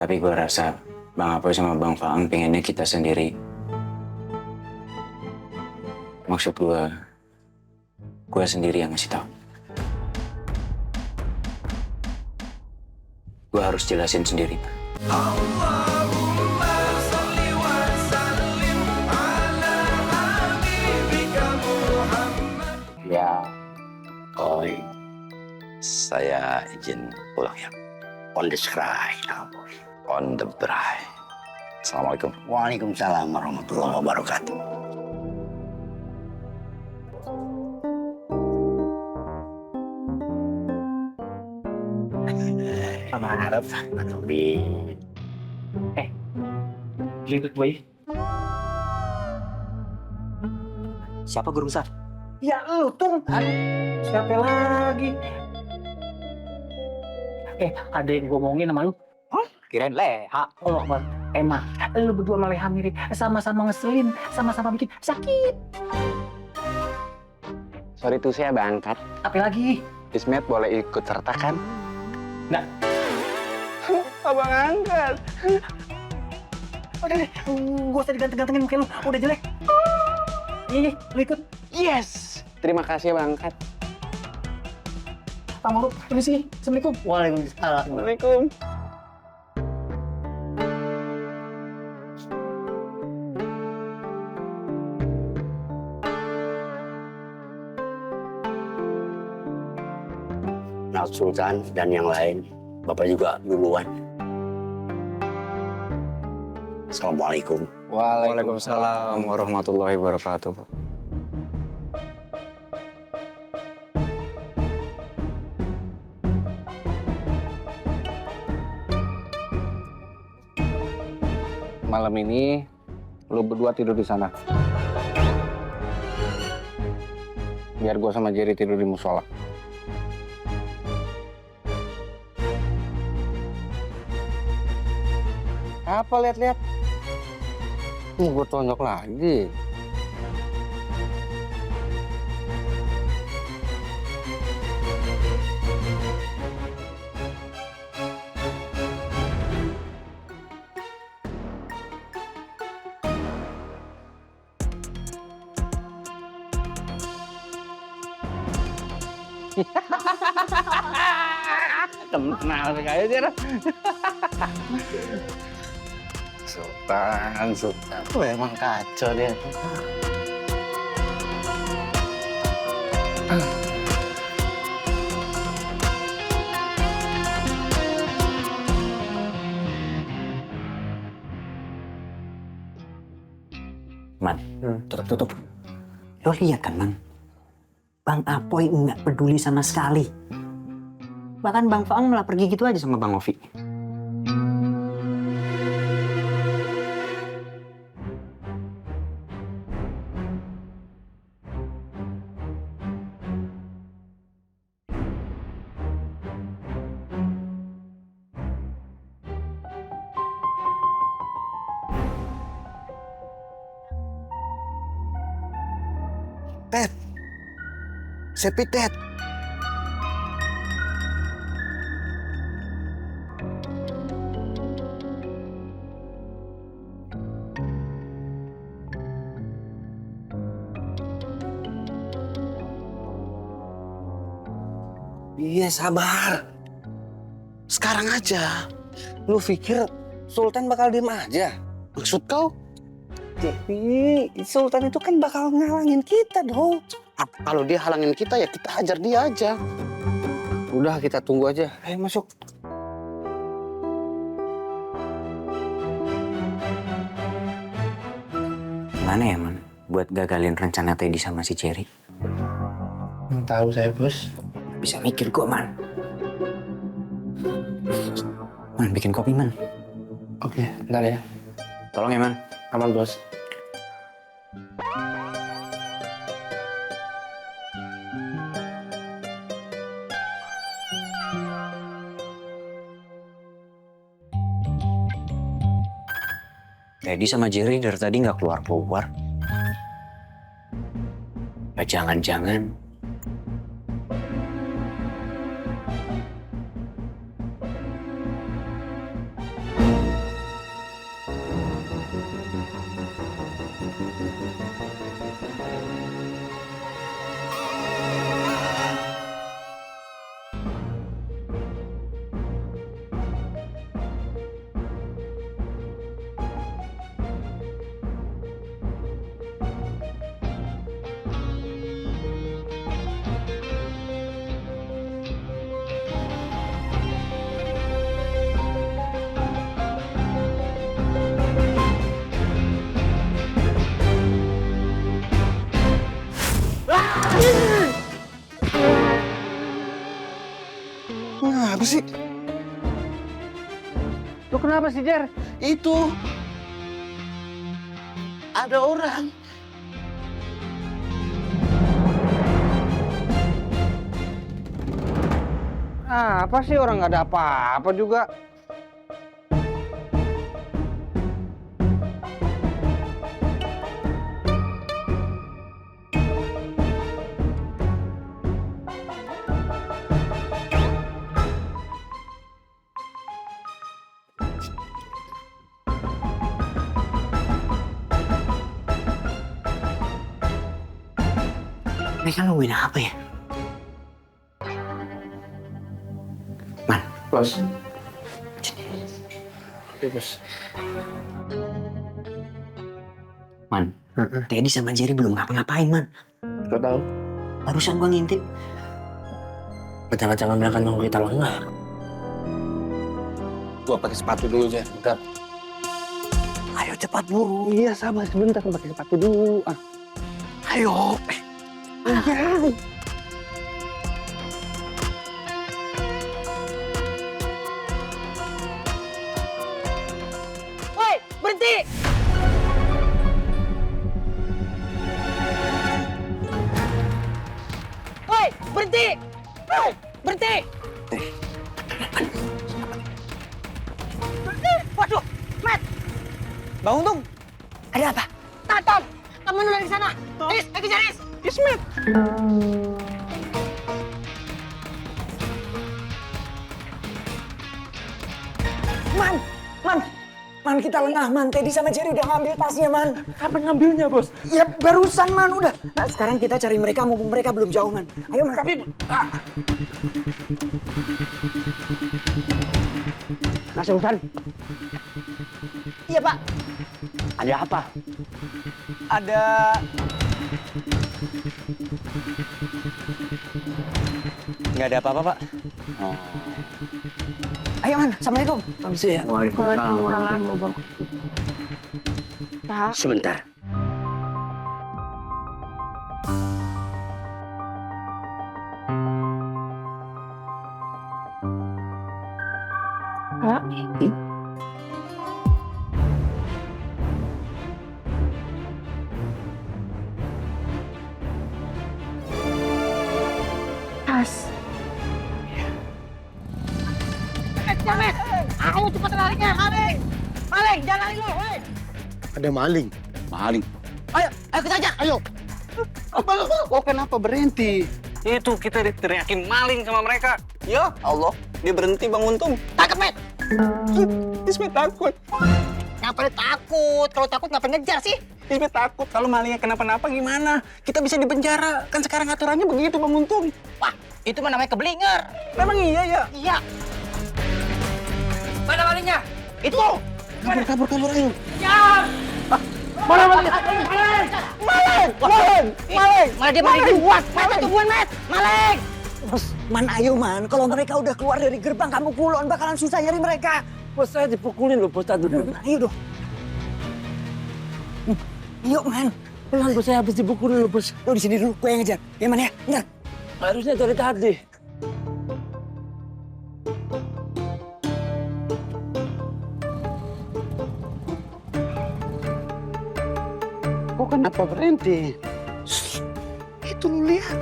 Tapi gue rasa Bang Apoy sama Bang Faang pengennya kita sendiri. Maksud gue sendiri yang ngasih tahu. Gue harus jelasin sendiri. Ya, Oi, saya izin pulang ya. On the sky, on the bright. Assalamualaikum. Waalaikumsalam warahmatullahi wabarakatuh. Harap, Nabi. Ikut boy. Siapa guru besar? Ya lu tuh. Siapa lagi? Ada yang ngomongin sama lu. Hah? Kirain Leha. Oh, emang lu berdua sama Leha mirip. Sama-sama ngeselin, sama-sama bikin sakit. Sorry tuh saya berangkat. Apa lagi? Ismet boleh ikut sertakan? Nah. Abang angkat. Udah deh, gak usah diganteng-gantengin muka lu. Udah jelek. Iya, lu ikut. Yes. Terima kasih Bang angkat. Pak Maruf, permisi. Assalamualaikum. Waalaikumsalam. Assalamualaikum. Nah, Sultan dan yang lain, Bapak juga duluan. Assalamualaikum. Waalaikumsalam warahmatullahi wabarakatuh. Malam ini lu berdua tidur di sana. Biar gua sama Jerry tidur di musola. Apa lihat-lihat? Mau gue tonjok lagi. Kenal kayak dia. Sultan. Oh, emang kacau dia. Man, tutup. Lo lihat kan, Man? Bang Apoy nggak peduli sama sekali. Bahkan Bang Faang malah pergi gitu aja sama Bang Ovi. Ted, sepi Ted. Iya sabar. Sekarang aja. Lu pikir Sultan bakal diem aja? Maksud kau? Jadi Sultan itu kan bakal ngalangin kita dong. Kalau dia halangin kita ya kita hajar dia aja. Udah kita tunggu aja. Ayo masuk. Gimana ya, Man? Buat gagalin rencana Teddy sama si Cherry. Tahu saya, Bos. Bisa mikir kok, Man. Man, bikin kopi, Man. Oke, bentar ya. Tolong ya, Man. Aman, Bos. Teddy sama Jerry dari tadi nggak keluar-keluar. Ya, jangan-jangan sih? Lu kenapa sih, Jer? Itu ada orang. Apa sih orang nggak ada apa-apa juga. Mereka nungguin apa ya? Man, Bos. Bos. Man, Teddy sama Jerry belum ngapa-ngapain, Man. Gak tahu. Barusan gua ngintip. Jangan-jangan mereka nunggu kita lengah. Gua pakai sepatu dulu aja. Bentar. Ayo cepat buru. Iya sabar sebentar pakai sepatu dulu. Ayo. Woi, berhenti! Woi, berhenti! Woi, berhenti! Waduh, Matt! Bang Untung, ada apa? Taton! Kamu dari sana! Riz, ayo kejar Riz! Yes, Matt. Man, kita lengah, Man. Teddy sama Jerry udah ngambil tasnya, Man. Kapan ngambilnya, Bos? Ya, barusan, Man. Udah. Nah, sekarang kita cari mereka, mumpung mereka belum jauh, Man. Ayo, Man. Masih urusan? Iya, Pak. Ada apa? Ada... Nggak ada apa-apa, Pak. Ayo, Man. Assalamualaikum. Waalaikumsalam. Sebentar. Pak? Tas. Jangan, ayo cepat larinya, maling! Maling, jangan lari lu, hei! Ada maling. Maling. Ayo kita aja, ayo! Oh, kenapa berhenti? Itu kita diteriakin maling sama mereka. Ya Allah, dia berhenti Bang Untung. Tangkap, Matt! Ismet takut. Ngapain takut? Kalau takut ngapain ngejar sih? Ismet takut kalau malingnya kenapa-napa gimana? Kita bisa dipenjara. Kan sekarang aturannya begitu Bang Untung. Wah, itu mah namanya keblinger. Memang iya ya? Iya. Mana malingnya? Itu! Kabur ayo. Ya! Mana maling? Maling! Malah dia maling kuat. Maling tungguin, Matt. Maling! Bos, Man, ayo, Man. Kalau mereka udah keluar dari gerbang kamu kulon, bakalan susah nyari mereka. Bos saya dipukulin loh, bos tadi. Ayo dong. Yuk, Man. Pelan bos saya habis dipukulin loh, bos. Lo di sini dulu, gue yang ngejar. Ya, Man, ya? Bentar. Harusnya dari tadi. Kok kenapa berhenti? Itu lu lihat.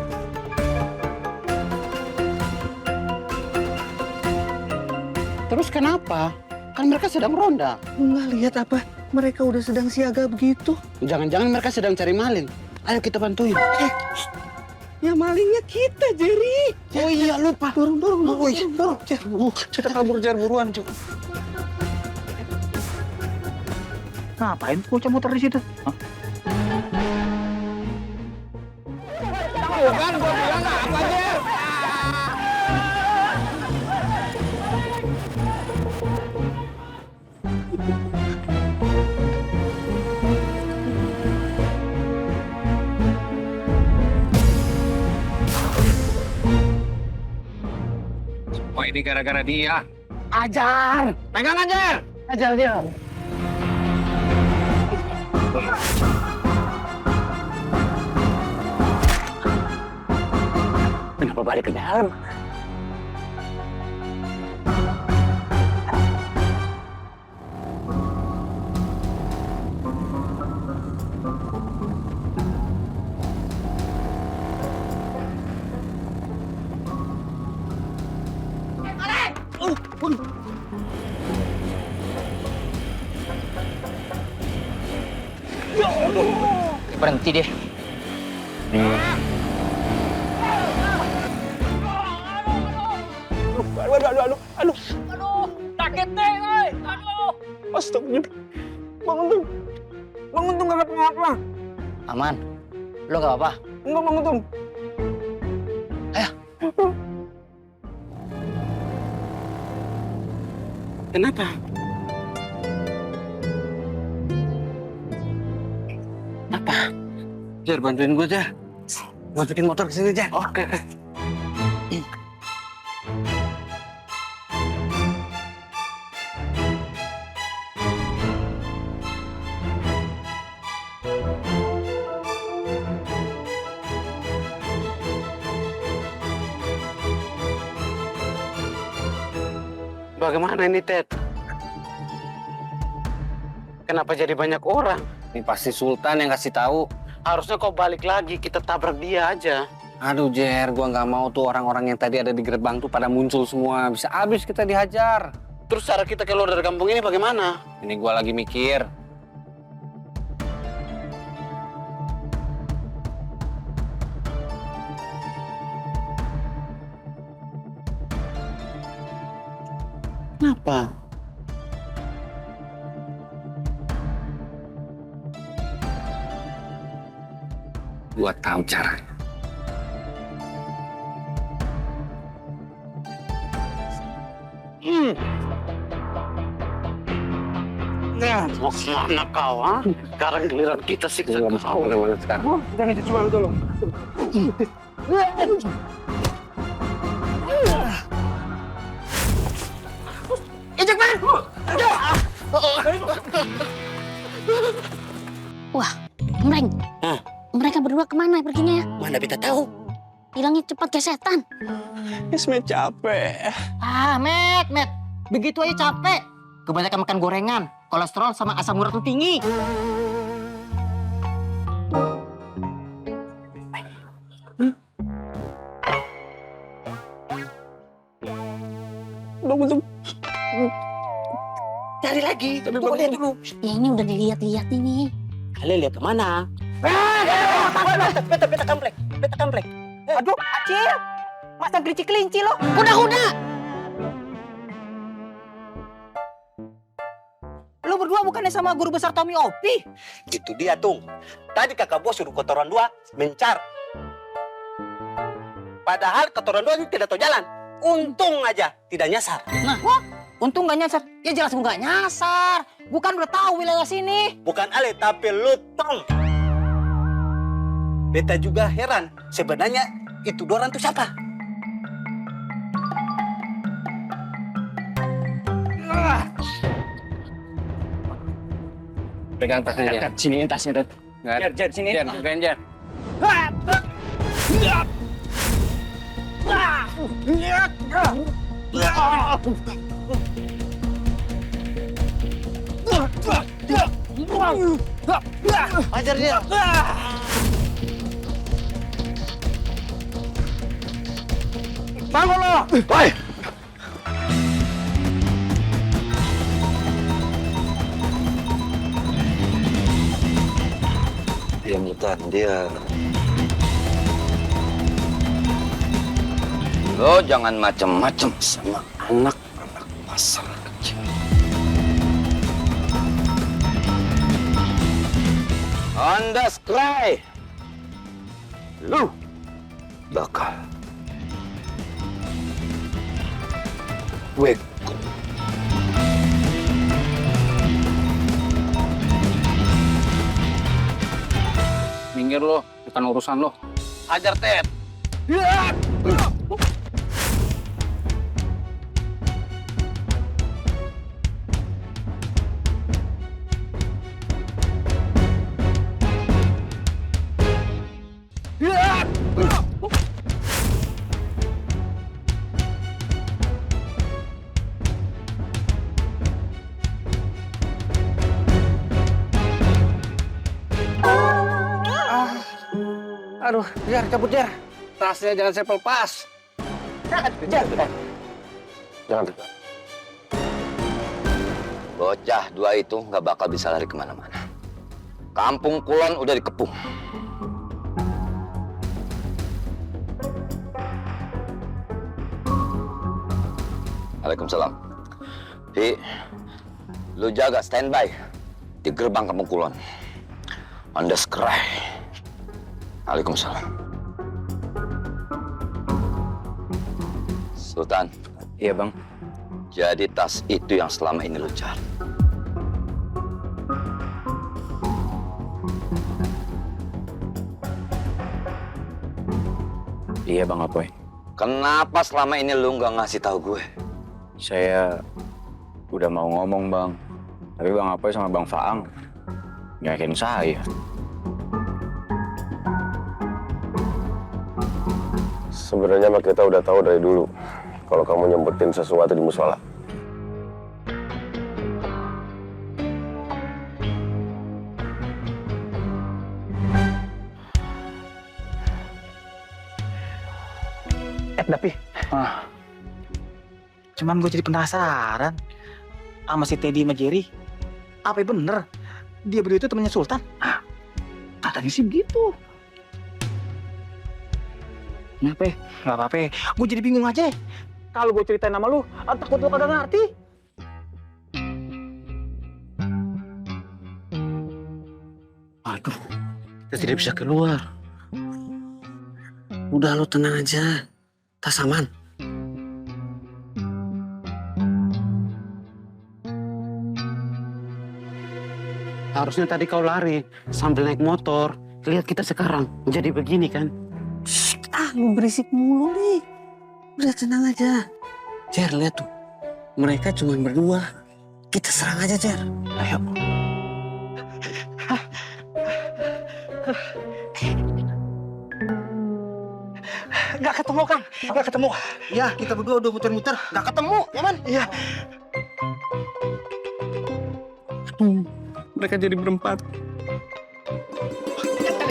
Terus kenapa? Kan mereka sedang ronda. Nggak lihat apa? Mereka udah sedang siaga begitu. Jangan-jangan mereka sedang cari maling. Ayo kita bantuin. Ya malingnya kita, Jerry. Oh iya, lupa. Dorong. Oh iya, dorong. Kita kabur, Jer, buruan. Ngapain bocah muter di situ? Hah? Bukan, gua bilang apa, Jer? Wah ini gara-gara dia. Ajar! Pegang aja. Ajar dia. Kenapa balik ke dalam? Berhenti deh. Aduh. Sakit deh, aduh. Astagfirullah. Bangun tuh gak apa-apa. Aman, lo gak apa-apa? Enggak, bangun tuh. Kenapa? Apa? Jar, bantuin gue, Jar. Masukin motor ke sini, Jar. Oke. Bagaimana ini, Ted? Kenapa jadi banyak orang? Ini pasti Sultan yang kasih tahu. Harusnya kau balik lagi, kita tabrak dia aja. Aduh Jer, gua nggak mau tuh orang-orang yang tadi ada di gerbang tuh pada muncul semua. Bisa habis kita dihajar. Terus cara kita keluar dari kampung ini bagaimana? Ini gua lagi mikir. Kenapa? Gua tahu caranya. Nah, mau kemana kau, ha? Sekarang giliran kita siksa kau. Mana sekarang? Jangan cuma tolong. Wah, Emreng. Hah? Mereka berdua kemana perginya ya? Mana kita tahu? Bilangnya cepat ke setan. Ismet capek. Ah, Met. Begitu aja capek. Kebanyakan makan gorengan, kolesterol sama asam urat tuh tinggi. Bangun. Cari lagi, tapi lihat dulu. Ya ini udah dilihat-lihat ini. Kalian lihat kemana? Beta kamplek. Aduh, Acil. Masa kelinci lo? Kuda-kuda! Lo berdua bukannya sama guru besar Tommy Opi? Itu dia, Tung. Tadi kakak bos suruh kotoran dua mencar. Padahal kotoran dua ini tidak tahu jalan. Untung aja tidak nyasar. Untung gak nyasar. Ya jelas gak nyasar. Bukan udah tahu wilayah sini. Bukan Ale, tapi lu, Tong. Beta juga heran. Sebenarnya itu dua orang tuh siapa? Pegang tasnya Jer. Sini tasnya, Dad. Jer, sini. Jer, pegang Jer. Ajar dia. Bangun lo. Woi. Dia mutan, dia. Lo jangan macem-macem sama anak-anak pasar kecil. Anda cry. Lu bakal gue Minggir lo, bukan urusan lo. Ajar Ted. Aduh, Jer, cabut Jer. Tasnya jangan saya lepas. jangan dekat. Bocah dua itu nggak bakal bisa lari kemana-mana. Kampung Kulon udah dikepung. Waalaikumsalam. Hi, lu jaga standby di gerbang Kampung Kulon. On the scry. Waalaikumsalam. Sultan. Iya bang. Jadi tas itu yang selama ini lu cari. Iya bang Apoy. Kenapa selama ini lu nggak ngasih tahu gue? Saya udah mau ngomong bang. Tapi bang Apoy sama bang Faang nyakin saya. Sebenarnya mah kita udah tahu dari dulu kalau kamu nyempetin sesuatu di musola. Tapi cuman gue jadi penasaran sama si Teddy sama Jerry. Apa bener dia berdua itu temannya Sultan? Katanya sih begitu. Kenapa? Gak apa-apa. Gue jadi bingung aja. Kalau gue ceritain sama lu, takut lu kagak ngerti. Aduh, kita tidak bisa keluar. Udah lo tenang aja. Tas aman. Harusnya tadi kau lari sambil naik motor. Lihat kita sekarang jadi begini kan. Shh, lu berisik mulu nih. Udah tenang aja. Jer, lihat tuh. Mereka cuma berdua. Kita serang aja, Jer. Ayo. Gak ketemu kan? Gak ketemu. Ya, kita berdua udah muter-muter. Gak ketemu, ya man? Iya. Mereka jadi berempat.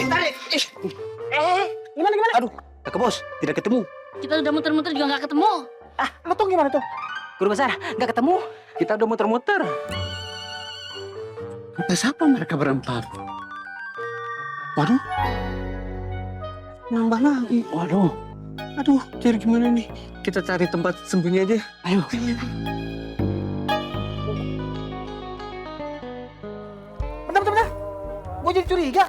Tarik. Gimana? Aduh, kakak bos, tidak ketemu. Kita udah muter-muter juga nggak ketemu. Lu tuh gimana tuh? Guru besar, gak ketemu. Kita udah muter-muter. Atas apa mereka berempat? Waduh. Nambah lagi. Waduh. Aduh, jadi gimana nih? Kita cari tempat sembunyi aja. Ayo. Bentar. Gue jadi curiga.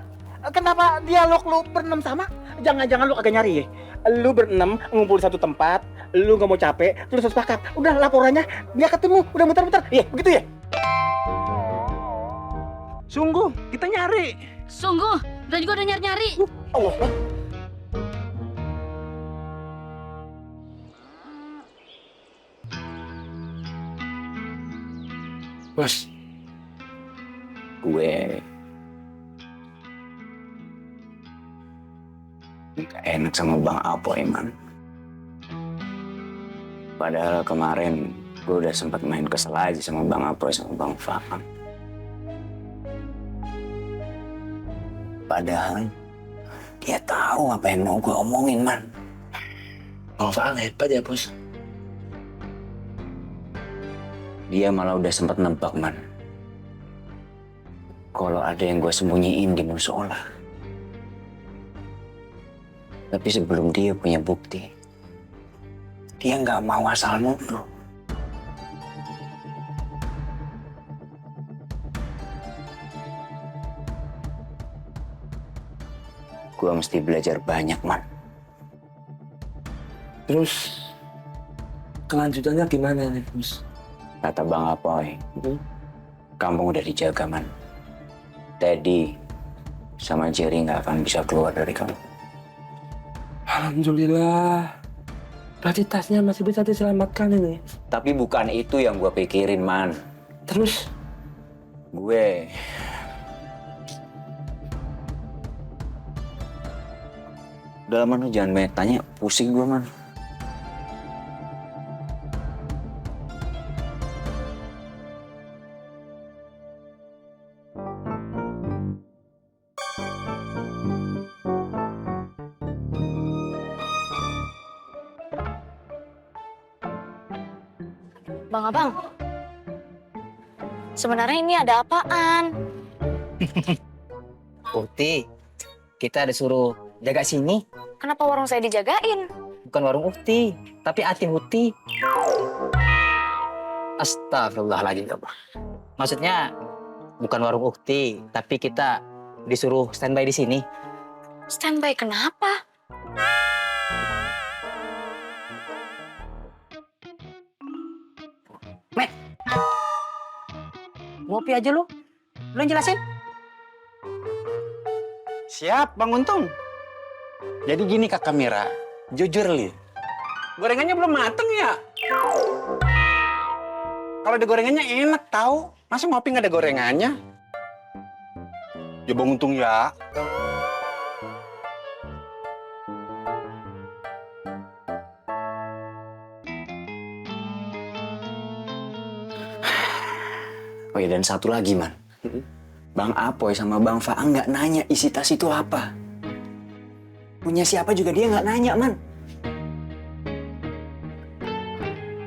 Kenapa dialog lu berenam sama? Jangan-jangan lu kagak nyari ya? Lu berenam ngumpul di satu tempat, lu gak mau capek, terus sepakat. Udah laporannya dia ketemu, udah muter-muter. Iya, begitu ya? Sungguh, kita nyari. Sungguh, kita juga udah nyari-nyari. Allah. Bos, gue gak enak sama Bang Apoy, man. Padahal kemarin gue udah sempat main kesel aja sama Bang Apoy sama Bang Faang. Padahal dia tahu apa yang mau gue omongin, man. Bang Faang hebat ya, bos. Dia malah udah sempat nebak, man. Kalau ada yang gue sembunyiin di musola. Tapi sebelum dia punya bukti, dia nggak mau asal nuduh. Gue mesti belajar banyak, man. Terus, kelanjutannya gimana nih, bos? Kata Bang Apoy, kampung udah dijaga, man. Teddy sama Jerry nggak akan bisa keluar dari kamu. Alhamdulillah. Berarti tasnya masih bisa diselamatkan ini. Tapi bukan itu yang gue pikirin, man. Terus? Gue udah lama, lu jangan banyak tanya, pusing gue, man. Bang Abang, sebenarnya ini ada apaan? Ukti, kita disuruh jaga sini. Kenapa warung saya dijagain? Bukan warung Ukti, tapi Ati Huti. Astagfirullahaladzim. Maksudnya bukan warung Ukti, tapi kita disuruh standby di sini. Standby kenapa? Met, ngopi aja lu. Lu yang jelasin. Siap, Bang Untung. Jadi gini Kakak Mira, jujur li. Gorengannya belum mateng ya? Kalau ada gorengannya enak tahu. Masa ngopi nggak ada gorengannya? Ya Bang Untung ya. Oh iya, dan satu lagi, Man. Bang Apoy sama Bang Faang nggak nanya isi tas itu apa. Punya siapa juga dia nggak nanya, Man.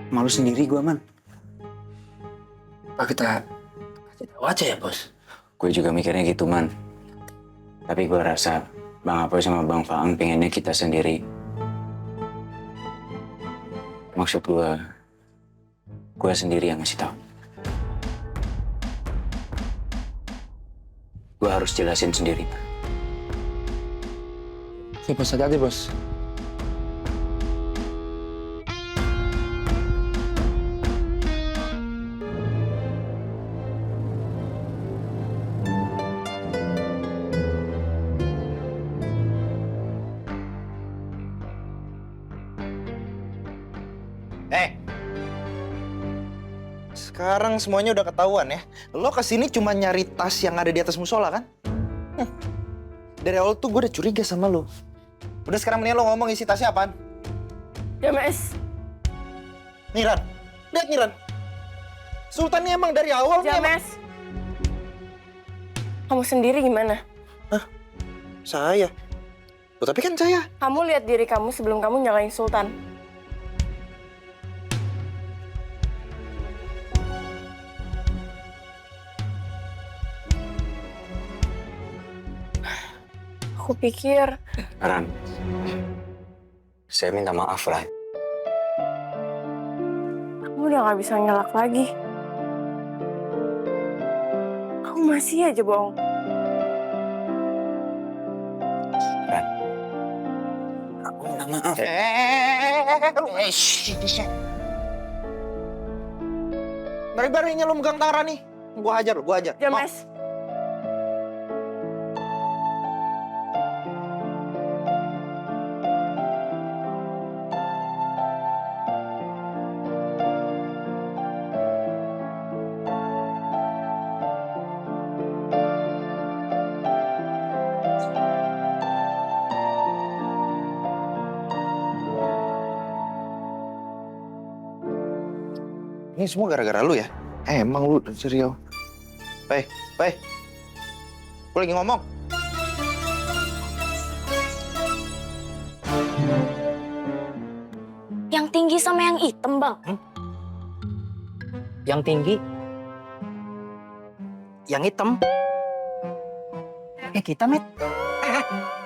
Malu sendiri gua, Man. Apa kita kasih tahu aja ya, Bos? Gue juga mikirnya gitu, Man. Tapi gue rasa Bang Apoy sama Bang Faang pengennya kita sendiri. Maksud gue sendiri yang ngasih tahu. Gue harus jelasin sendiri, Man. Ya, Bos, hati-hati, Bos. Sekarang semuanya udah ketahuan ya. Lo kesini cuma nyari tas yang ada di atas musola kan? Dari awal tuh gue udah curiga sama lo. Udah sekarang mendingan lo ngomong isi tasnya apaan? Ya, Mas. Nih Ran, lihat nih Ran. Sultan ini emang dari awal nih emang... James. Kamu sendiri gimana? Saya? Loh, tapi kan saya. Kamu lihat diri kamu sebelum kamu nyalain Sultan. Aku pikir Ran, saya minta maaf, Ran. kamu udah gak bisa ngelak lagi. Kamu masih aja bohong. Ran, aku minta maaf. Bari-barinya lo megang tangan nih. Gua hajar lo, gua hajar. Ya, Mau? Mas. Ini semua gara-gara lu ya? Emang lu dari Riau. Gue lagi ngomong. Yang tinggi sama yang hitam, Bang. Yang tinggi, yang hitam. Kita, Met.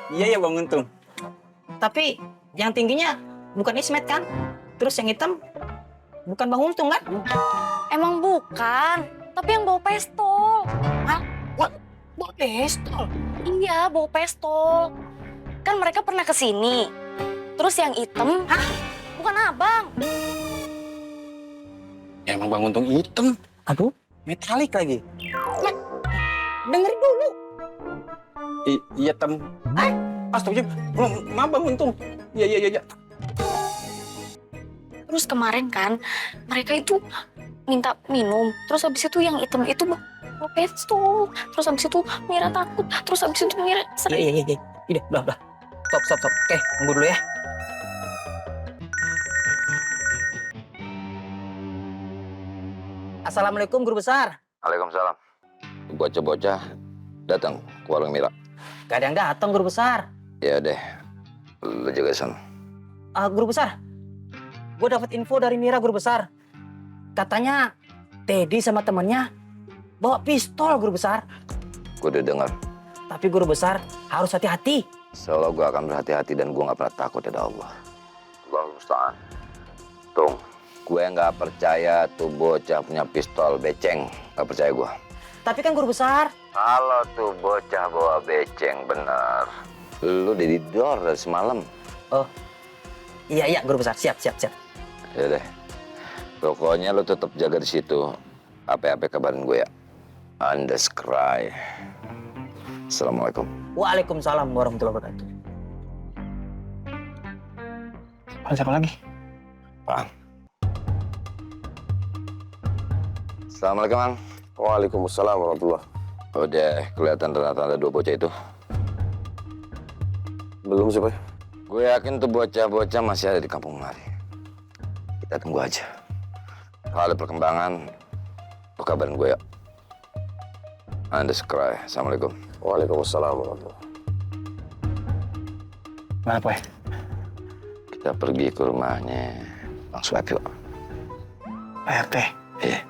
Iya ya, Bang Untung. Tapi yang tingginya bukan Ismet kan? Terus yang hitam bukan Bang Untung kan? Emang bukan, tapi yang bawa pistol. Hah? Bawa pistol? Iya, bawa pistol. Kan mereka pernah kesini. Terus yang hitam, bukan abang. Ya emang Bang Untung hitam. Aduh, metalik lagi. Dengerin dulu. Iya, Tem. Astagfirullah. Maaf Bang Untung. Iya. Terus kemarin kan, mereka itu minta minum. Terus habis itu yang hitam itu bawa pistol. Terus habis itu Mira takut. Terus habis itu Mira sering. Iya. Udah. Stop. Oke, tunggu dulu ya. Assalamualaikum, Guru Besar. Waalaikumsalam. Bocah-bocah datang ke warung Mira. Gak ada yang datang, Guru Besar. Ya deh, lu jaga sana. Guru Besar, gue dapat info dari Mira, Guru Besar. Katanya Teddy sama temennya bawa pistol, Guru Besar. Gue udah dengar. Tapi guru besar harus hati-hati. Seolah gue akan berhati-hati dan gue gak pernah takut ya Allah. Gue musta'an. Tung, gue gak percaya tuh bocah punya pistol beceng. Gak percaya gue. Tapi kan guru besar. Kalau tuh bocah bawa beceng bener, lu didor dari semalam. Oh, iya guru besar. Siap. Ya deh. Pokoknya lu tetap jaga di situ. Apa-apa kabarin gue ya. Underscry. Assalamualaikum. Waalaikumsalam warahmatullahi wabarakatuh. Siapa lagi? Bang. Assalamualaikum, Bang. Waalaikumsalam warahmatullah. Udah kelihatan tanda-tanda dua bocah itu. Belum sih, Pak. Gue yakin tuh bocah-bocah masih ada di kampung Mari. Kita tunggu aja. Kalau ada perkembangan, lu kabarin gue ya. Underscry. Assalamualaikum. Waalaikumsalam warahmatullah. Mana Poy? Kita pergi ke rumahnya Bang Suap yuk. PRT. Iya.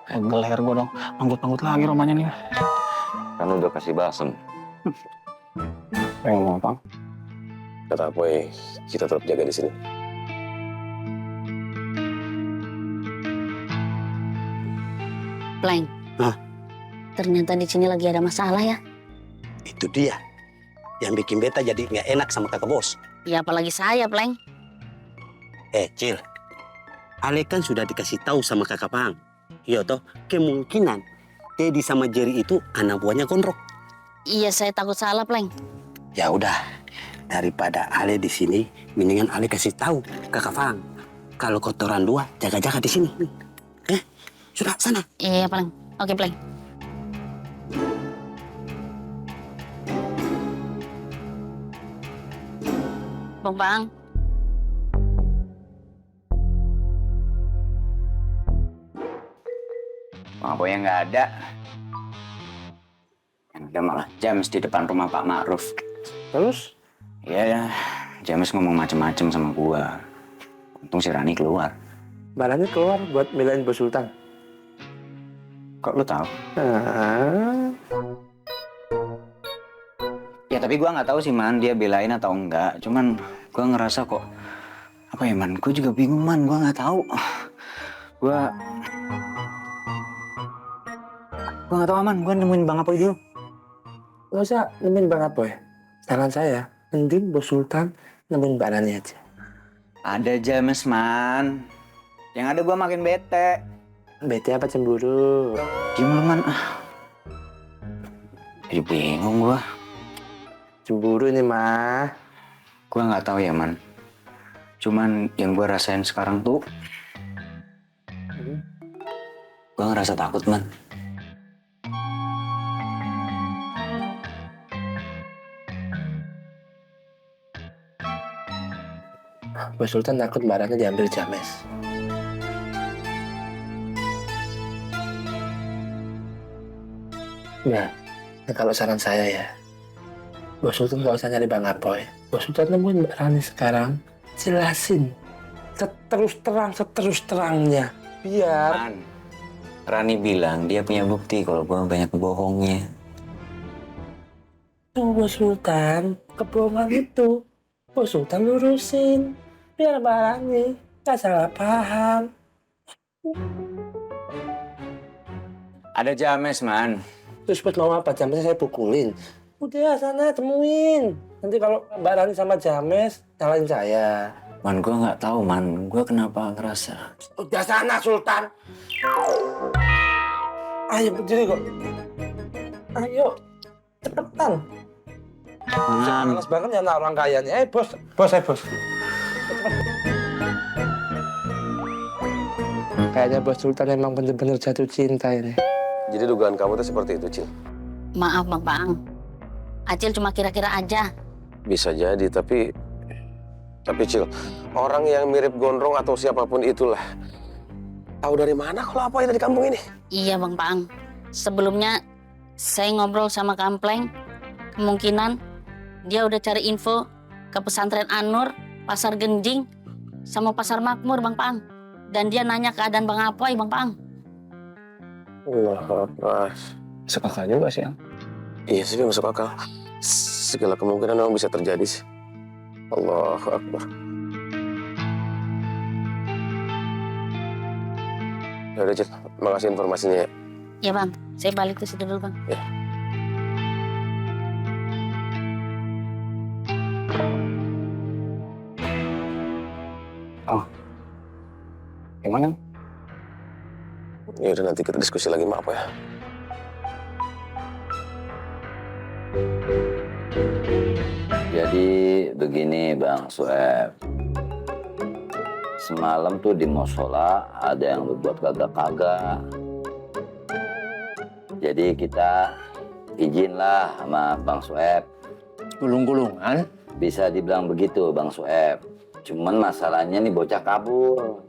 Pegel leher gue dong. Manggut-manggut lagi rumahnya nih. Kan udah kasih balsem. Pengen ngomong apa? Kata Apoy, kita tetap jaga di sini. Pleng. Hah? Ternyata di sini lagi ada masalah ya. Itu dia. Yang bikin beta jadi nggak enak sama kakak bos. Ya apalagi saya, Pleng. Cil. Ale kan sudah dikasih tahu sama kakak Pang. Iya toh, kemungkinan Teddy sama Jerry itu anak buahnya Gondrong. Iya, saya takut salah, Pleng. Ya udah, daripada Ale di sini, mendingan Ale kasih tahu kakak Pang. Kalau kotoran dua, jaga-jaga di sini. Sudah, sana. Iya, Pleng. Oke, Pleng. Bang. Bang Apoy yang nggak ada. Yang ada malah James di depan rumah Pak Ma'ruf. Terus? Iya, James ngomong macem-macem sama gua. Untung si Rani keluar. Barangnya keluar buat milahin Bos Sultan. Kok lu tahu? Ah. Ya tapi gua nggak tahu sih Man, dia belain atau enggak. Cuman gua ngerasa kok apa ya Man? Gua juga bingung Man, gua nggak tahu. Gua nggak tahu Man, gua nemuin Bang Apoy dulu. Gak usah nemuin Bang Apoy. Saran saya, mending Bos Sultan nemuin Mbak Rani aja. Ada James Man. Yang ada gua makin bete. Bete apa cemburu? Gimana Man? Jadi bingung gua. Cemburu nih mah. Gua nggak tahu ya Man. Cuman yang gua rasain sekarang tuh, gua ngerasa takut Man. Bos Sultan takut barangnya diambil James. Nah, kalau saran saya ya, Bos Sultan gak usah nyari Bang Apoy. Bos Sultan nemuin Mbak Rani sekarang, jelasin seterus terangnya. Biar Man, Rani bilang dia punya bukti kalau gua banyak bohongnya. tuh Bos Sultan, kebohongan itu Bos Sultan lurusin. Biar Mbak Rani gak salah paham. Ada James Man. Terus buat mau apa? Jamesnya saya pukulin. Udah sana temuin. Nanti kalau Mbak Rani sama James, nyalain saya. Man, gua nggak tahu Man. Gua kenapa ngerasa. Udah sana Sultan. Ayo berdiri kok. Ayo. Cepetan. Man, Malas banget ya orang kayanya. Bos. Bos. Cepet. Kayaknya Bos Sultan emang bener-bener jatuh cinta ini. Jadi dugaan kamu tuh seperti itu, Cil? Maaf, Bang. Acil cuma kira-kira aja. Bisa jadi, tapi Cil, orang yang mirip Gondrong atau siapapun itulah, tahu dari mana kalau apa yang ada di kampung ini? Iya, Bang. Sebelumnya saya ngobrol sama Kampleng. Kemungkinan dia udah cari info ke pesantren Anur, Pasar Genjing, sama Pasar Makmur, Bang. Dan dia nanya keadaan Bang Apoy, Bang. Wah, Mas. Sekakak juga sih. Iya sih, masuk akal. Segala kemungkinan memang bisa terjadi sih. Allahu Akbar. Ya udah, Cil. Makasih informasinya ya. Ya bang, saya balik ke situ dulu bang. Ya. Gimana? Ya udah, nanti kita diskusi lagi, maaf ya. Jadi begini Bang Sueb. Semalam tuh di musola ada yang berbuat kagak-kagak. Jadi kita izinlah sama Bang Sueb. Gulung-gulungan? Bisa dibilang begitu Bang Sueb. Cuman masalahnya nih bocah kabur.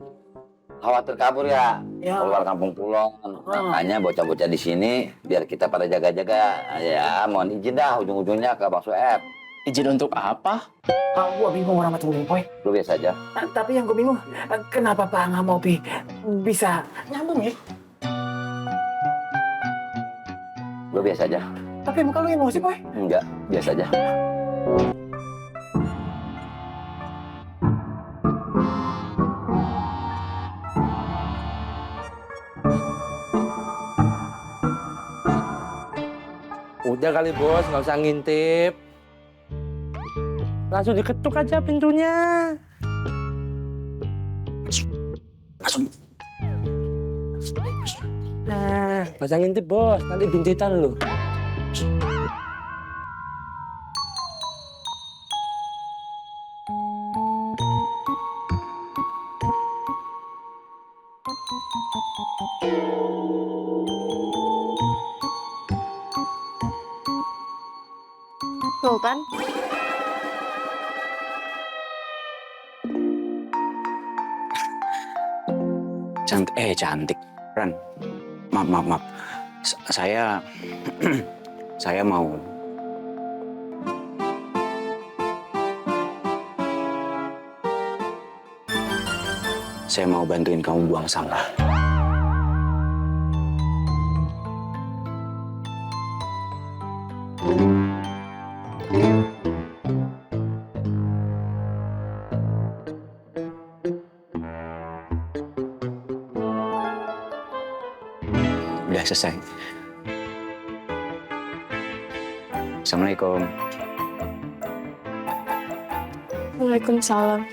Khawatir kabur ya, keluar kampung pulau. Makanya bocah-bocah di sini biar kita pada jaga-jaga. Ya, mohon izin dah ujung-ujungnya ke Bang Sueb. Izin untuk apa? Gua bingung orang macam ini, Poy. Lu biasa aja. Tapi yang gue bingung, kenapa Pak nggak mau bisa nyambung ya? Lu biasa aja. Tapi muka lu emosi, Poy. Enggak, biasa aja. Udah kali bos, nggak usah ngintip. Langsung diketuk aja pintunya. Nah, nggak usah ngintip bos, nanti bintitan lu. Tuh kan? Cantik. Ran, maaf. Saya saya mau bantuin kamu buang sampah. Udah selesai. Assalamualaikum. Waalaikumsalam.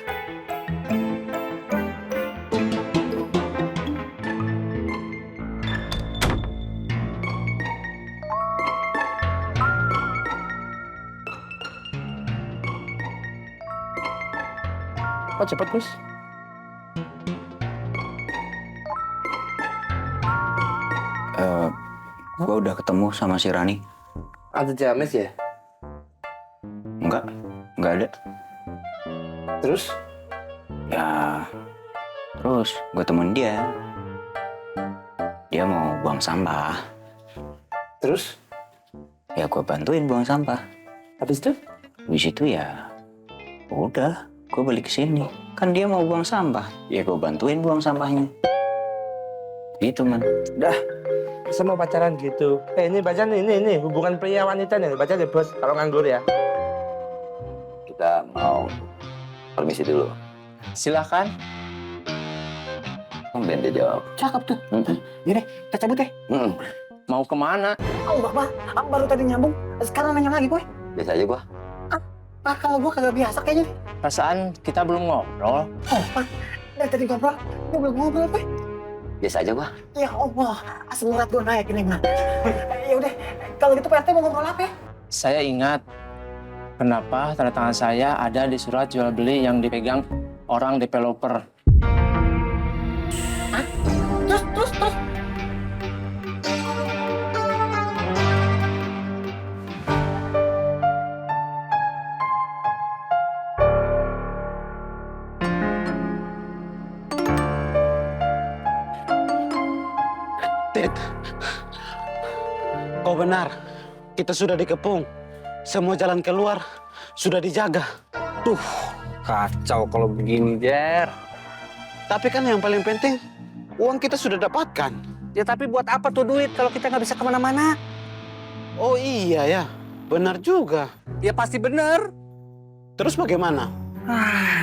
Kok cepet bos? Gua udah ketemu sama si Rani. Ada James ya? Enggak ada. Terus? Ya, terus gue temuin dia. Dia mau buang sampah. Terus? Ya gue bantuin buang sampah. Habis itu? Habis itu ya, udah, gue balik ke sini. Kan dia mau buang sampah. Ya gue bantuin buang sampahnya. Gitu man. Udah. Saya mau pacaran gitu. Ini baca nih, ini hubungan pria wanita nih. Baca deh bos, kalau nganggur ya. Kita mau permisi dulu. Silakan. Ben dia jawab. Cakep tuh. Yaudah, kita cabut ya. Mau kemana? Oh, Bapak, baru tadi nyambung. Sekarang nanya lagi, Poy. Biasa aja gua. Kalau gua kagak biasa kayaknya. Perasaan kita belum ngobrol. Oh, Pak, dari tadi ngobrol. Gua belum ngobrol, Poy. Biasa aja gua. Ya Allah, asam urat gua naik ini mah. Ya udah, kalau gitu Pak RT mau ngobrol apa ya? Saya ingat kenapa tanda tangan saya ada di surat jual beli yang dipegang orang developer. Hah? Terus. Kau benar, kita sudah dikepung. Semua jalan keluar sudah dijaga. Kacau kalau begini, Jer. Tapi kan yang paling penting, uang kita sudah dapatkan. Ya tapi buat apa tuh duit kalau kita nggak bisa kemana-mana? Oh iya ya, benar juga. Ya pasti bener. Terus bagaimana?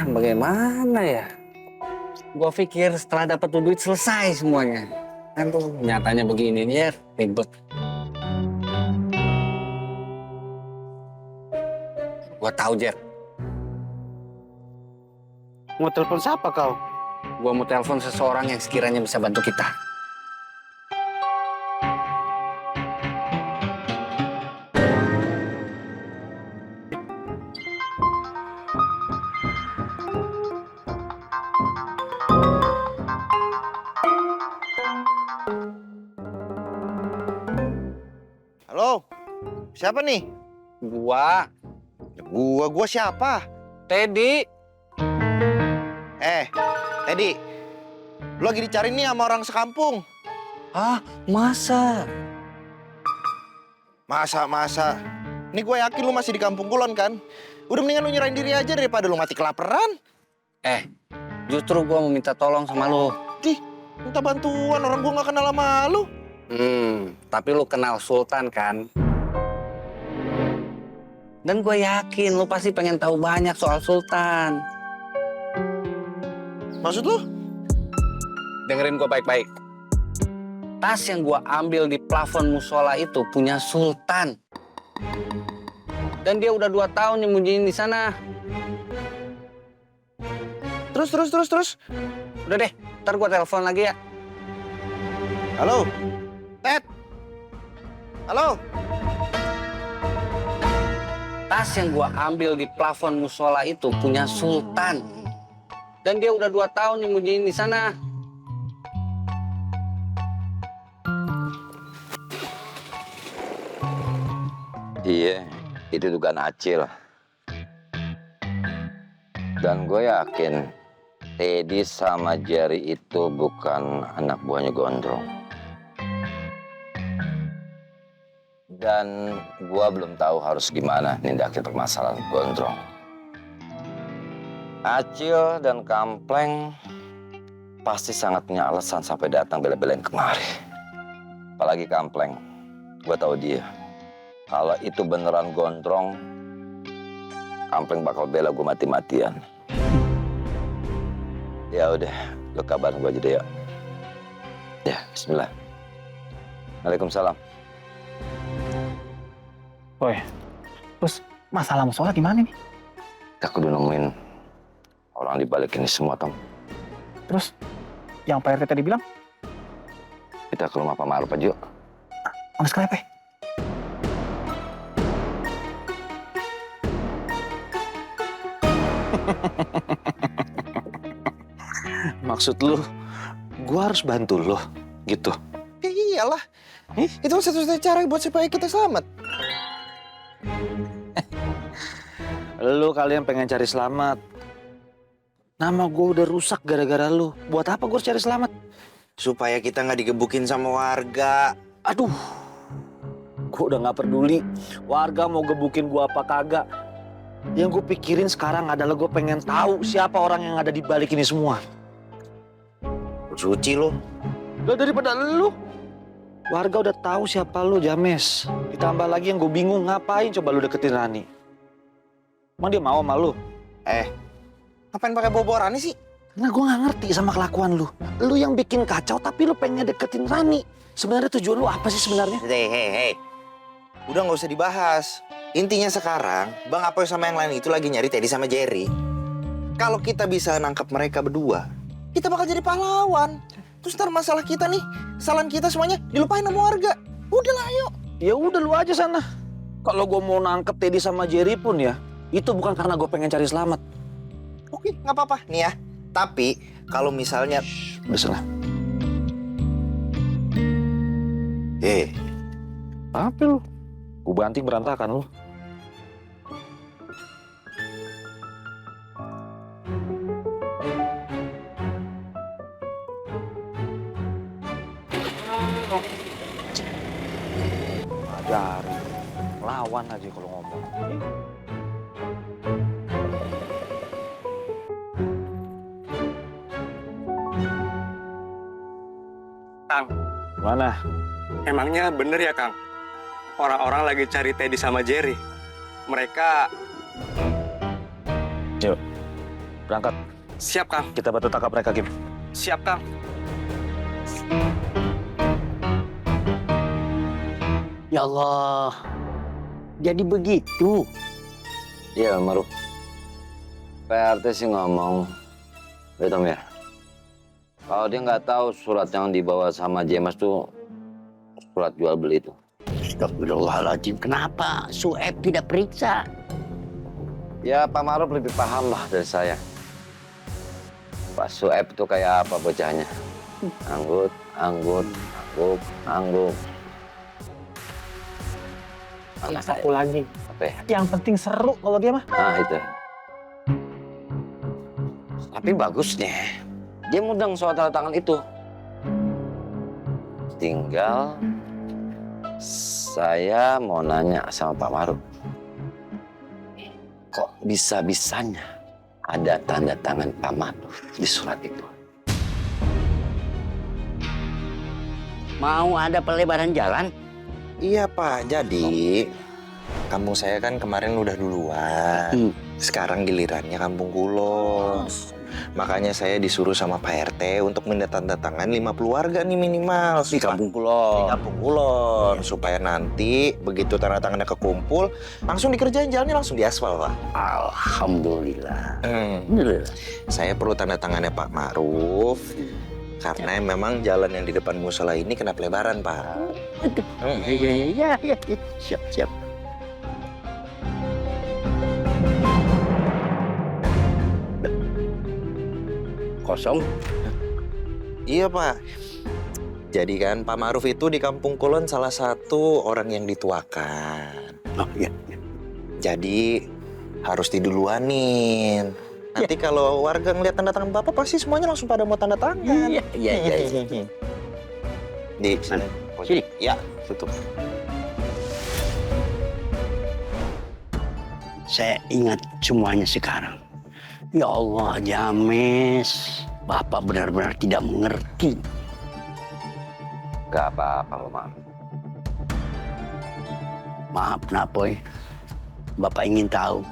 Bagaimana ya? Gua pikir setelah dapat duit selesai semuanya. Aduh, nyatanya begini nih ya, ribet. Gua tahu, Jer. Mau telepon siapa kau? Gua mau telepon seseorang yang sekiranya bisa bantu kita. Halo, siapa nih? Gua, Gua siapa? Teddy. Teddy, lu lagi dicari nih sama orang sekampung. Hah, masa? Masa? Ini gue yakin lu masih di kampung Kulon kan? Udah mendingan lu nyerahin diri aja daripada lu mati kelaparan. Justru gua mau minta tolong sama lu. Minta bantuan, orang gua nggak kenal sama lu. Tapi lu kenal Sultan kan? Dan gue yakin lu pasti pengen tahu banyak soal Sultan. Maksud lu? Dengerin gue baik-baik. Tas yang gue ambil di plafon musola itu punya Sultan. Dan dia udah 2 tahun nyembunyiin di sana. Terus? Udah deh, ntar gue telepon lagi ya. Halo? Ted? Halo? Tas yang gue ambil di plafon musola itu punya Sultan. Dan dia udah 2 tahun nyembunyiin di sana. Iya, itu dugaan Acil. Dan gue yakin Teddy sama Jerry itu bukan anak buahnya Gondrong. Dan gue belum tahu harus gimana nindakin permasalahan Gondrong. Acil dan Kampleng pasti sangat punya alasan sampai datang bela-belain kemari. Apalagi Kampleng, gue tahu dia. Kalau itu beneran Gondrong, Kampleng bakal bela gue mati-matian. Ya udah, lo kabarin gue aja deh ya. Ya, bismillah. Waalaikumsalam. Boy, terus masalah musola gimana nih? Kita kudu nemuin orang di balik ini semua, Tom. Terus, yang Pak RT tadi bilang? Kita ke rumah Pak Maruf aja yuk. Sama sekali, Pak. Maksud lu, gua harus bantu lo, gitu. Ya iyalah. Itu satu-satunya cara buat supaya kita selamat. Lu kalian pengen cari selamat. Nama gue udah rusak gara-gara lu. Buat apa gue harus cari selamat? Supaya kita nggak digebukin sama warga. Aduh, gue udah nggak peduli warga mau gebukin gue apa kagak. Yang gue pikirin sekarang adalah gue pengen tahu siapa orang yang ada di balik ini semua. Suci lo. Lah daripada lu, warga udah tahu siapa lu, James. Ditambah lagi yang gue bingung, ngapain coba lu deketin Rani? Emang dia mau sama lu? Ngapain pakai bawa Rani sih? Karena gue nggak ngerti sama kelakuan lu. Lu yang bikin kacau tapi lu pengen deketin Rani. Sebenarnya tujuan lu apa sih sebenarnya? Hei. Udah nggak usah dibahas. Intinya sekarang, Bang Apoy sama yang lain itu lagi nyari Teddy sama Jerry. Kalau kita bisa nangkap mereka berdua, kita bakal jadi pahlawan. Terus ntar masalah kita nih, kesalahan kita semuanya dilupain sama warga. Udahlah, ayo. Ya udah lu aja sana. Kalau gue mau nangkep Teddy sama Jerry pun ya, itu bukan karena gue pengen cari selamat. Oke, nggak apa-apa nih ya. Tapi kalau misalnya, Udah salah. Apa lu? Gue banting berantakan lu. Ajari, lawan aja kalau ngomong. Kang, Mana? emangnya bener ya, Kang? orang-orang lagi cari Teddy sama Jerry. Mereka Berangkat. siap, Kang. Kita bantu tangkap mereka, Kim. Siap, Kang. Ya Allah, jadi begitu. Iya, Maruf. PRT sih ngomong, betul ya. Kalau dia nggak tahu surat yang dibawa sama Jemas tuh surat jual beli itu. Astagfirullahaladzim, kenapa Sueb tidak periksa? Ya Pak Maruf lebih paham lah dari saya. Pak Sueb itu kayak apa bocahnya? Anggut, angguk. Anak saya. Satu lagi. Apa ya? Yang penting seru kalau dia mah. Nah itu. Tapi bagusnya, dia mudeng soal tanda tangan itu. Tinggal saya mau nanya sama Pak Maruf. Kok bisa-bisanya ada tanda tangan Pak Maruf di surat itu? Mau ada pelebaran jalan? Iya Pak, jadi kampung saya kan kemarin udah duluan. Sekarang gilirannya kampung Kulon. Makanya saya disuruh sama Pak RT untuk mendatangkan 50 warga nih minimal. Di kampung Kulon. Di kampung Kulon. Supaya nanti begitu tanda tangannya kekumpul, langsung dikerjain jalannya langsung diaspal Pak. Alhamdulillah. Saya perlu tanda tangannya Pak Maruf. Karena memang jalan yang di depan musola ini kena pelebaran Pak. Iya. Siap. Kosong? Iya Pak. Jadi kan Pak Maruf itu di kampung Kulon salah satu orang yang dituakan. Oh iya. Jadi harus diduluanin. Nanti kalau warga ngeliat tanda tangan Bapak pasti semuanya langsung pada mau tanda tangan. Iya. Di sini. Sini. Ya, tutup. Saya ingat semuanya sekarang. Ya Allah, James. Bapak benar-benar tidak mengerti. Gak apa-apa, Pak Maruf. Maaf, Napoy. Bapak ingin tahu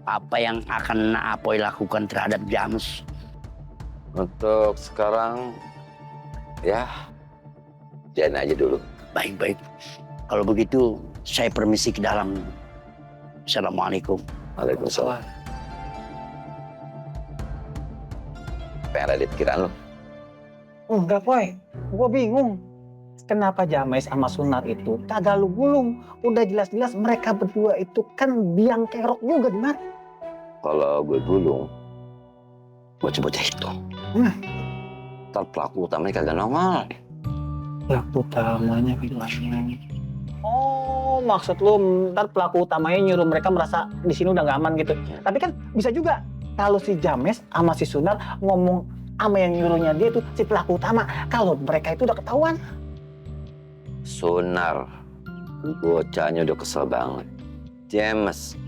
apa yang akan Napoy lakukan terhadap James. Untuk sekarang, ya, jangan aja dulu. Baik. Kalau begitu, saya permisi ke dalam. Assalamualaikum. Waalaikumsalam. Apa yang ada di pikiran lu? Enggak, Poy. Gua bingung. Kenapa James sama Sunar itu kagak lu gulung? Udah jelas-jelas mereka berdua itu kan biang kerok juga, Dimar. Kalau gue gulung, bocah-bocah itu. Ntar pelaku utamanya kagak nongol. Pelaku utamanya bilangnya. Oh, maksud lu ntar pelaku utamanya nyuruh mereka merasa di sini udah nggak aman gitu. Tapi kan bisa juga kalau si James sama si Sunar ngomong sama yang nyuruhnya dia itu si pelaku utama. Kalau mereka itu udah ketahuan. Sunar, bocahnya udah kesel banget. James,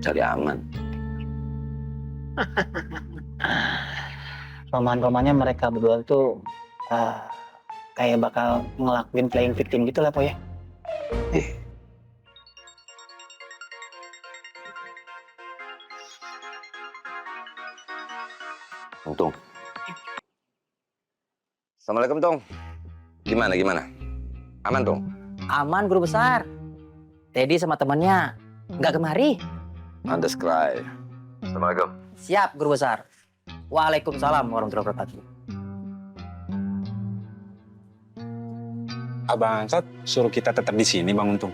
cari aman. Roman-romannya mereka berdua itu kayak bakal ngelakuin playing victim gitu lah, Po ya. Tung. Assalamualaikum, Tung. Gimana? Aman, Tung? Aman, Guru Besar. Teddy sama temannya nggak kemari. Andes cry. Assalamualaikum. Siap, Guru Besar. Waalaikumsalam warahmatullahi wabarakatuh. Abang Ansat suruh kita tetap di sini, Bang Untung.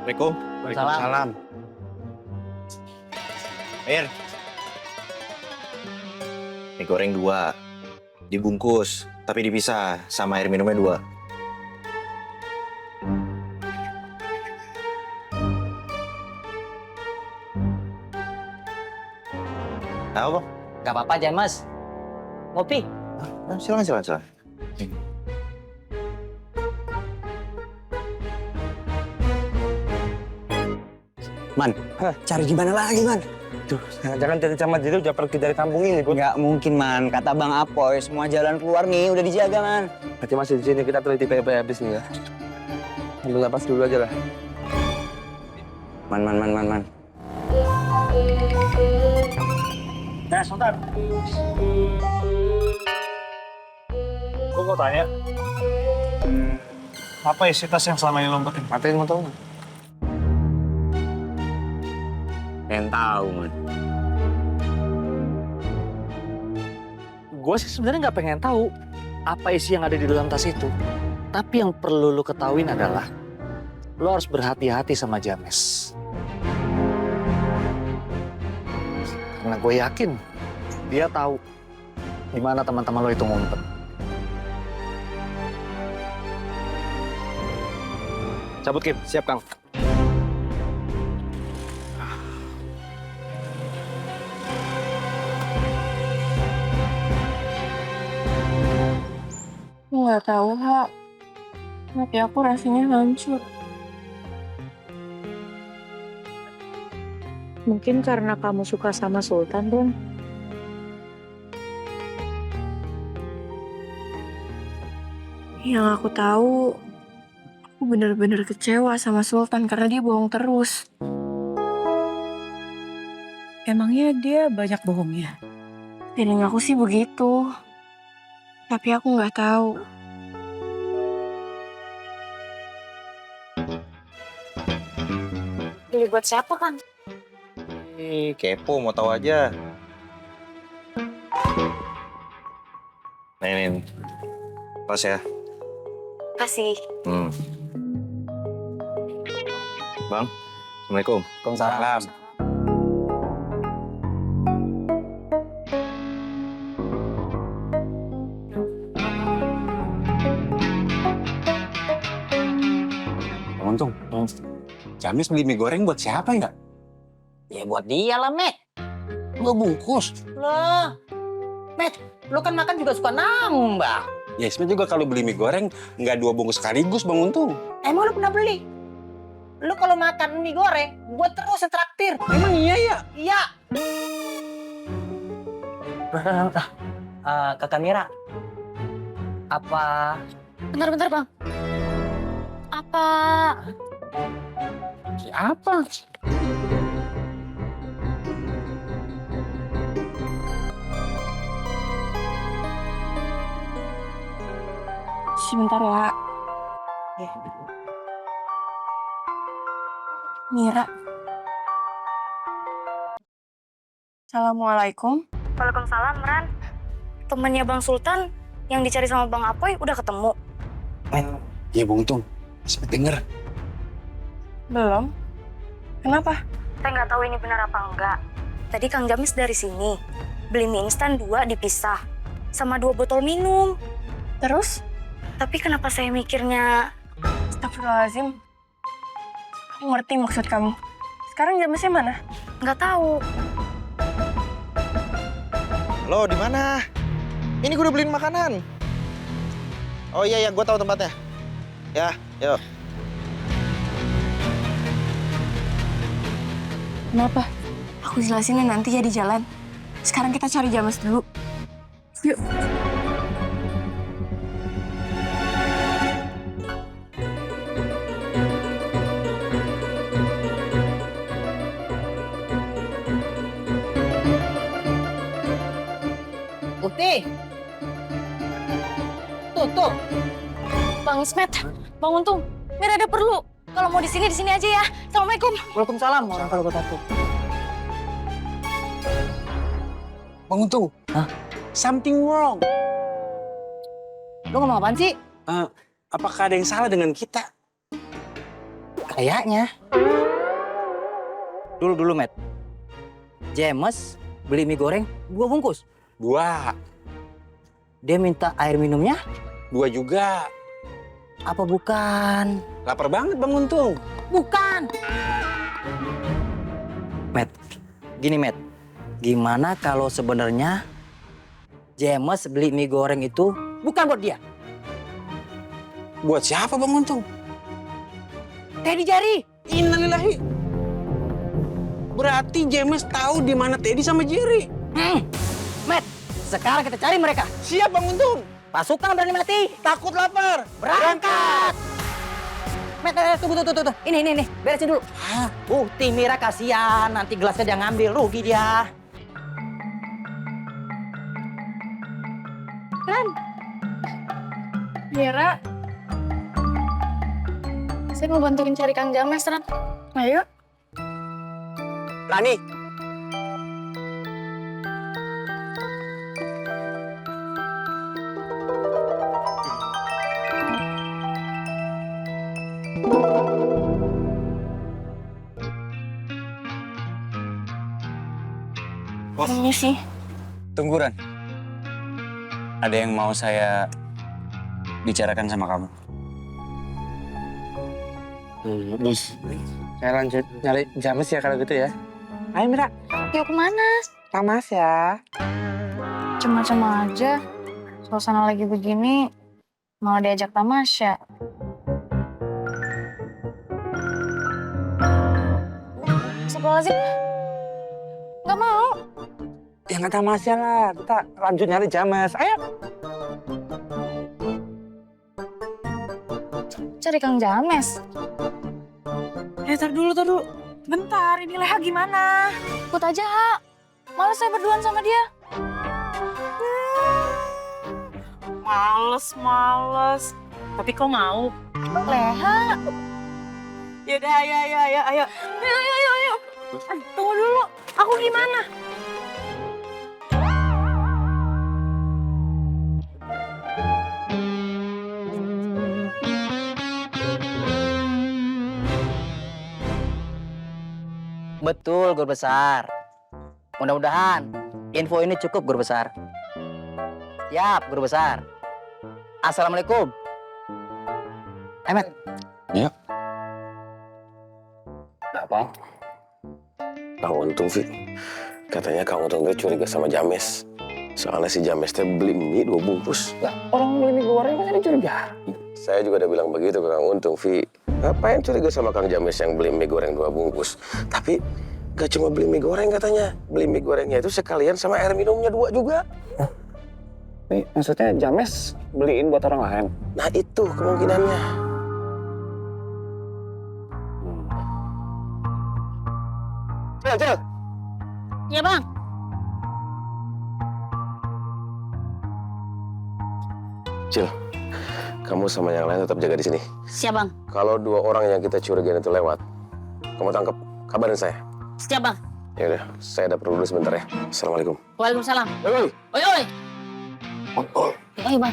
Assalamualaikum. Waalaikumsalam. Mir. Mie goreng 2. Dibungkus, tapi dipisah sama air minumnya 2. Apa? Gak apa-apa, James. Ngopi. Silakan. Man, cari di mana lagi, Man? Tuh, jangan Teddy sama Jadi udah pergi dari kampung ini, Bud. Nggak mungkin, Man. Kata Bang Apoy, semua jalan keluar nih udah dijaga, Man. Nanti masih di sini kita teliti baik-baik habis nih ya. Ambil napas dulu aja lah. Man. Nah, sebentar. Gue mau tanya. Apa isi tas yang selama ini lo umpetin? Matiin motor. Pengen tahu, Man. Gue sih sebenarnya nggak pengen tahu apa isi yang ada di dalam tas itu. Tapi yang perlu lo ketahuin adalah lo harus berhati-hati sama James. Karena gue yakin dia tahu di mana teman-teman lo itu ngumpet. Cabut, Kim. Siap, Kang. Nggak tahu, Hak. Hati aku rasanya hancur. Mungkin karena kamu suka sama Sultan, Don. Yang aku tahu, aku bener-bener kecewa sama Sultan karena dia bohong terus. Emangnya dia banyak bohongnya? Feeling aku sih begitu. Tapi aku nggak tahu. Beli buat siapa, Kang? Kepo mau tahu aja. Nih. Pas ya. Kasih. Bang, Assalamualaikum. Waalaikumsalam. Untung. James beli mie goreng buat siapa ya? Ya buat dia lah, Met. 2 bungkus. Loh, Met, lo kan makan juga suka nambah. Ya Ismet juga kalau beli mie goreng nggak 2 bungkus sekaligus, Bang Untung. Emang lo pernah beli? Lo kalau makan mie goreng, gue terus yang traktir. Emang iya ya? Iya. Kakak Mira, apa? Bentar, Bang. Apa? Siapa? Sebentar ya. Mira. Assalamualaikum. Waalaikumsalam, Ran. Temennya Bang Sultan yang dicari sama Bang Apoy udah ketemu. Iya, Bang Untung. Ismet denger. Belum. Kenapa? Saya nggak tahu ini benar apa enggak. Tadi Kang James dari sini beli mie instan 2 dipisah sama 2 botol minum. Terus? Tapi kenapa saya mikirnya... Astagfirullahaladzim. Aku ngerti maksud kamu. Sekarang Jamesnya mana? Nggak tahu. Halo, di mana? Ini gue udah beliin makanan. Oh iya, gue tahu tempatnya. Ya, yuk. Kenapa? Aku jelasin nanti ya di jalan. Sekarang kita cari James dulu. Yuk. Bukti. Tutup. Bang Ismet, Bang Untung, Mira ada perlu. Kalau mau di sini aja ya. Assalamualaikum. Waalaikumsalam warahmatullahi wabarakatuh. Bang Untung. Hah? Something wrong. Lo ngomong apaan sih? Apakah ada yang salah dengan kita? Kayaknya. Dulu, Met. James beli mie goreng 2 bungkus. 2. Dia minta air minumnya? 2 juga. Apa bukan? Lapar banget, Bang Untung. Bukan. Met, gini Met. Gimana kalau sebenarnya James beli mie goreng itu bukan buat dia? Buat siapa, Bang Untung? Teddy Jari. Innalillahi. Berarti James tahu di mana Teddy sama Jerry. Matt, sekarang kita cari mereka. Siap Bang Untung. Pasukan berani mati. Takut lapar. Berangkat. Matt, tunggu. Ini, beresin dulu. Bukti Mira kasihan, nanti gelasnya dia ngambil, rugi dia. Ran. Mira. Saya mau bantuin cari Kang James, Ran. Ayo. Rani. Ini sih. Tunggu Ran. Ada yang mau saya bicarakan sama kamu. Bos, saya lanjut nyari James ya kalau gitu ya. Ayo Mira. Yuk kemana? Tamas ya. Cuma-cuma aja. Suasana lagi begini, malah diajak tamasya. Astagfirullahaladzim. Gak mau. Ya nggak tamasya lah. Kita lanjut nyari James. Ayo. Cari Kang James. Tar dulu. Bentar, ini Leha gimana? Ikut aja, Ha. Males saya berduaan sama dia. Males. Tapi kok mau? Leha. Yaudah, ayo. Ayo. Tunggu dulu, aku gimana? Betul, Guru Besar. Mudah-mudahan info ini cukup, Guru Besar. Siap, Guru Besar. Assalamualaikum. Matt. Ya. Apa? Kang Untung, Vi. Katanya Kang Untung tuh curiga sama James. Soalnya si James teh beli mie 2 bungkus. Lah, orang beli mie goreng masa dicuriga? Saya juga udah bilang begitu ke Kang Untung, Vi. Ngapain curiga sama Kang James yang beli mie goreng 2 bungkus? Tapi gak cuma beli mie goreng katanya. Beli mie gorengnya itu sekalian sama air minumnya 2 juga. Nih, maksudnya James beliin buat orang lain? Nah itu kemungkinannya. Cil. Iya, Bang. Cil, kamu sama yang lain tetap jaga di sini. Siap, Bang. Kalau 2 orang yang kita curigain itu lewat, kamu tangkap, kabarin saya. Siap, Bang. Ya udah, saya ada perlu dulu sebentar ya. Assalamualaikum. Waalaikumsalam. Oi. Oi. Oi, Bang.